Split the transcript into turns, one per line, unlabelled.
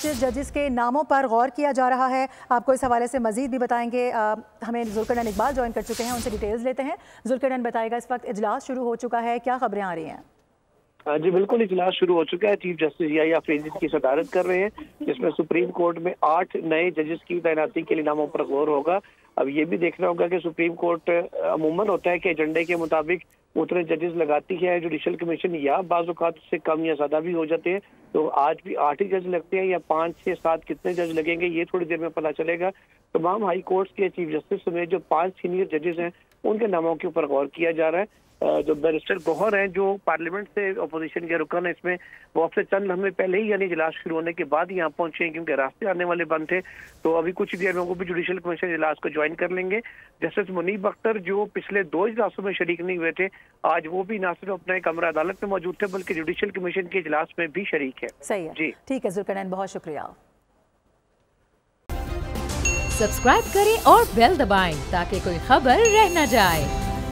Chief जजेस के नामों पर गौर किया जा रहा है। आपको इस हवाले से मजीद भी बताएंगे। हमें जुल्करनैन इकबाल ज्वाइन कर चुके हैं, उनसे डिटेल्स लेते हैं। जुल्करनैन बताएगा, इस वक्त इजलास शुरू हो चुका है, क्या खबरें आ रही हैं?
जी बिल्कुल, इजलास शुरू हो चुका है। चीफ जस्टिस या अफरीदी की सदारत कर रहे हैं, जिसमें सुप्रीम कोर्ट में 8 नए जजेस की तैनाती के लिए नामों पर गौर होगा। अब ये भी देखना होगा कि सुप्रीम कोर्ट अमूमन होता है कि एजेंडे के मुताबिक उतने जजेस लगाती है जुडिशल कमीशन, या बाज़ औक़ात से कम या ज़्यादा भी हो जाते हैं। तो आज भी 8 ही जज लगते हैं या 5, 6, 7 कितने जज लगेंगे ये थोड़ी देर में पता चलेगा। तमाम हाई कोर्ट्स के चीफ जस्टिस समेत जो 5 सीनियर जजेस हैं उनके नामों के ऊपर गौर किया जा रहा है। जो बैरिस्टर गौहर हैं, जो पार्लियामेंट से अपोजिशन के रुकन है इसमें, वो अब से चंद लम्हे पहले ही यानी इजलास शुरू होने के बाद यहाँ पहुंचे हैं, क्योंकि रास्ते आने वाले बंद थे। तो अभी कुछ देर में वो भी जुडिशल कमीशन इजलास को ज्वाइन कर लेंगे। जस्टिस मुनीब अख्तर, जो पिछले 2 इजलासों में शरीक नहीं हुए थे, आज वो भी ना सिर्फ अपने कमरा अदालत में मौजूद थे बल्कि जुडिशल कमीशन के इजलास में भी शरीक है।
सही है जी, ठीक है जुल्करनैन, बहुत शुक्रिया।
सब्सक्राइब करें और बेल दबाएं ताकि कोई खबर रह न जाए।